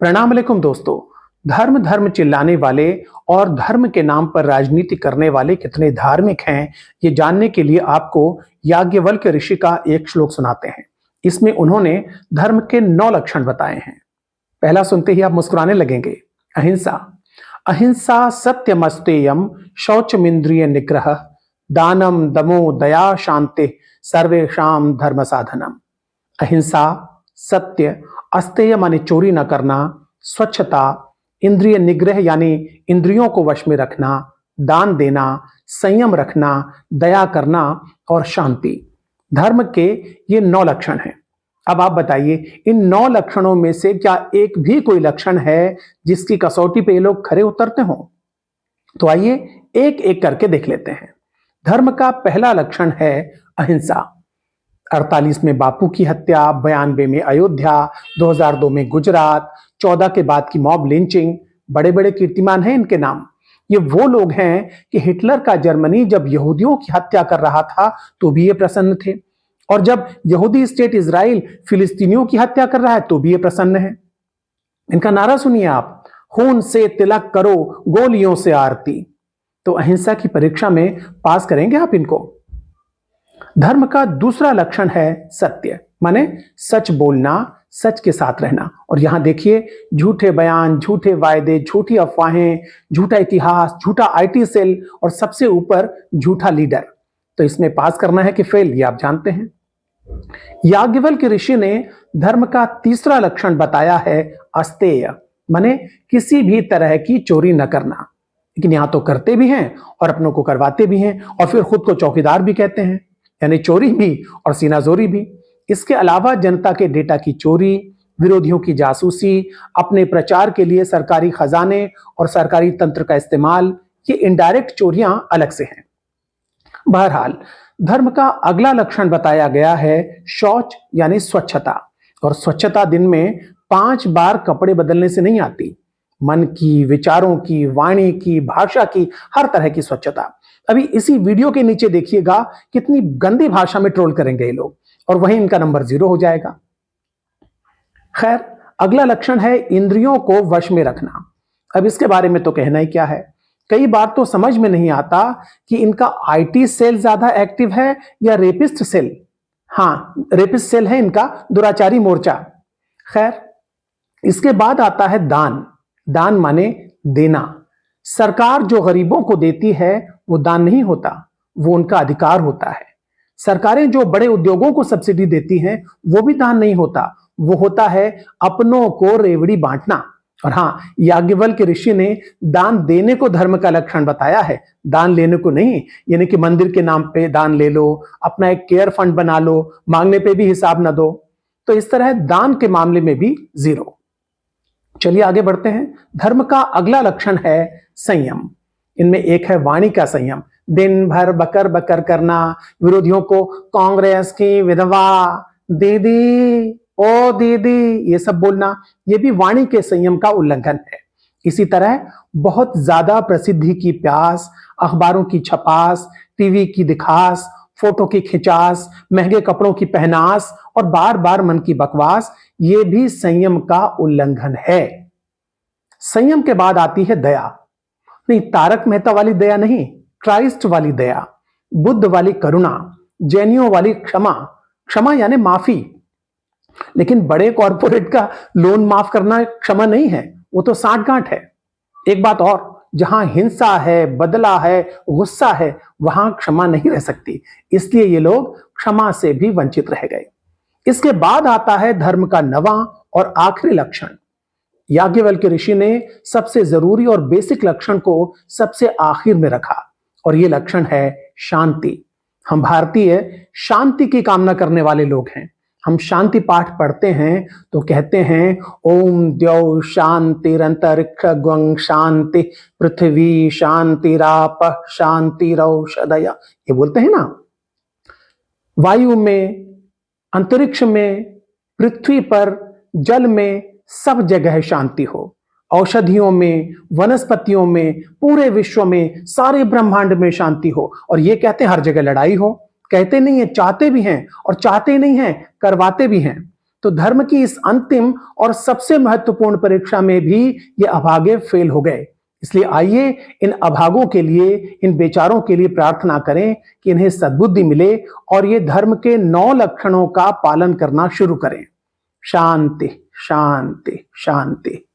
प्रणाम अलैकुम दोस्तों। धर्म धर्म चिल्लाने वाले और धर्म के नाम पर राजनीति करने वाले कितने धार्मिक हैं, ये जानने के लिए आपको याज्ञवल्क्य ऋषि का एक श्लोक सुनाते हैं। इसमें उन्होंने धर्म के 9 लक्षण बताए हैं। पहला सुनते ही आप मुस्कुराने लगेंगे। अहिंसा। अहिंसा सत्यमस्तेयम शौचमिंद्रिय निग्रह दानम दमो दया शांति सर्वेषाम धर्म साधनम। अहिंसा, सत्य, अस्तेय माने चोरी न करना, स्वच्छता, इंद्रिय निग्रह यानी इंद्रियों को वश में रखना, दान देना, संयम रखना, दया करना और शांति। धर्म के ये 9 लक्षण हैं। अब आप बताइए, इन 9 लक्षणों में से क्या एक भी कोई लक्षण है जिसकी कसौटी पे ये लोग खरे उतरते हों? तो आइए एक एक करके देख लेते हैं। धर्म का पहला लक्षण है अहिंसा। 48 में बापू की हत्या, 92 में अयोध्या, 2002 में गुजरात, 14 के बाद की मॉब लिंचिंग, बड़े बड़े कीर्तिमान हैं इनके नाम। ये वो लोग हैं कि हिटलर का जर्मनी जब यहूदियों की हत्या कर रहा था तो भी ये प्रसन्न थे, और जब यहूदी स्टेट इजराइल फिलिस्तीनियों की हत्या कर रहा है तो भी ये प्रसन्न है। इनका नारा सुनिए आप, खून से तिलक करो, गोलियों से आरती। तो अहिंसा की परीक्षा में पास करेंगे आप इनको। धर्म का दूसरा लक्षण है सत्य, माने सच बोलना, सच के साथ रहना। और यहां देखिए, झूठे बयान, झूठे वायदे, झूठी अफवाहें, झूठा इतिहास, झूठा आईटी सेल और सबसे ऊपर झूठा लीडर। तो इसमें पास करना है कि फेल, ये आप जानते हैं। याज्ञवल्क्य ऋषि ने धर्म का तीसरा लक्षण बताया है अस्तेय, माने किसी भी तरह की चोरी न करना। लेकिन यहां तो करते भी हैं और अपनों को करवाते भी हैं और फिर खुद को चौकीदार भी कहते हैं, यानी चोरी भी और सीनाजोरी भी। इसके अलावा जनता के डेटा की चोरी, विरोधियों की जासूसी, अपने प्रचार के लिए सरकारी खजाने और सरकारी तंत्र का इस्तेमाल, ये इनडायरेक्ट चोरियां अलग से हैं। बहरहाल, धर्म का अगला लक्षण बताया गया है शौच यानी स्वच्छता। और स्वच्छता दिन में 5 बार कपड़े बदलने से नहीं आती। मन की, विचारों की, वाणी की, भाषा की, हर तरह की स्वच्छता। अभी इसी वीडियो के नीचे देखिएगा कितनी गंदी भाषा में ट्रोल करेंगे ये लोग, और वहीं इनका नंबर 0 हो जाएगा। खैर, अगला लक्षण है इंद्रियों को वश में रखना। अब इसके बारे में तो कहना ही क्या है। कई बार तो समझ में नहीं आता कि इनका आईटी सेल ज्यादा एक्टिव है या रेपिस्ट सेल। हाँ, रेपिस्ट सेल है इनका, दुराचारी मोर्चा। खैर, इसके बाद आता है दान। दान माने देना। सरकार जो गरीबों को देती है वो दान नहीं होता, वो उनका अधिकार होता है। सरकारें जो बड़े उद्योगों को सब्सिडी देती हैं वो भी दान नहीं होता, वो होता है अपनों को रेवड़ी बांटना। और हाँ, याज्ञवल्क्य ऋषि ने दान देने को धर्म का लक्षण बताया है, दान लेने को नहीं। यानी कि मंदिर के नाम पे दान ले लो, अपना एक केयर फंड बना लो, मांगने पे भी हिसाब न दो। तो इस तरह दान के मामले में भी 0। चलिए आगे बढ़ते हैं। धर्म का अगला लक्षण है संयम। इनमें एक है वाणी का संयम, दिन भर बकर बकर करना, विरोधियों को कांग्रेस की विधवा, दीदी, ओ दीदी, ये सब बोलना, ये भी वाणी के संयम का उल्लंघन है। इसी तरह बहुत ज्यादा प्रसिद्धि की प्यास, अखबारों की छपास, टीवी की दिखास, फोटो की खिंचास, महंगे कपड़ों की पहनास और बार बार मन की बकवास, ये भी संयम का उल्लंघन है। संयम के बाद आती है दया। नहीं, तारक मेहता वाली दया नहीं, क्राइस्ट वाली दया, बुद्ध वाली करुणा, जैनियों वाली क्षमा। क्षमा यानी माफी। लेकिन बड़े कॉरपोरेट का लोन माफ करना क्षमा नहीं है, वो तो साठगांठ है। एक बात और, जहां हिंसा है, बदला है, गुस्सा है, वहां क्षमा नहीं रह सकती। इसलिए ये लोग क्षमा से भी वंचित रह गए। इसके बाद आता है धर्म का 9वां और आखिरी लक्षण। याज्ञवल्क्य ऋषि ने सबसे जरूरी और बेसिक लक्षण को सबसे आखिर में रखा, और यह लक्षण है शांति। हम भारतीय शांति की कामना करने वाले लोग हैं। हम शांति पाठ पढ़ते हैं तो कहते हैं ओम द्यौ शांतिरंतरिक्ष ग्वं शांति पृथ्वी शांतिराप शांतिरौषधय, ये बोलते हैं ना। वायु में, अंतरिक्ष में, पृथ्वी पर, जल में, सब जगह शांति हो। औषधियों में, वनस्पतियों में, पूरे विश्व में, सारे ब्रह्मांड में शांति हो। और ये कहते हैं हर जगह लड़ाई हो। कहते नहीं है, चाहते भी हैं, और चाहते नहीं हैं, करवाते भी हैं। तो धर्म की इस अंतिम और सबसे महत्वपूर्ण परीक्षा में भी ये अभागे फेल हो गए। इसलिए आइए इन अभागों के लिए, इन बेचारों के लिए प्रार्थना करें कि इन्हें सद्बुद्धि मिले और ये धर्म के 9 लक्षणों का पालन करना शुरू करें। शांति, शांति, शांति।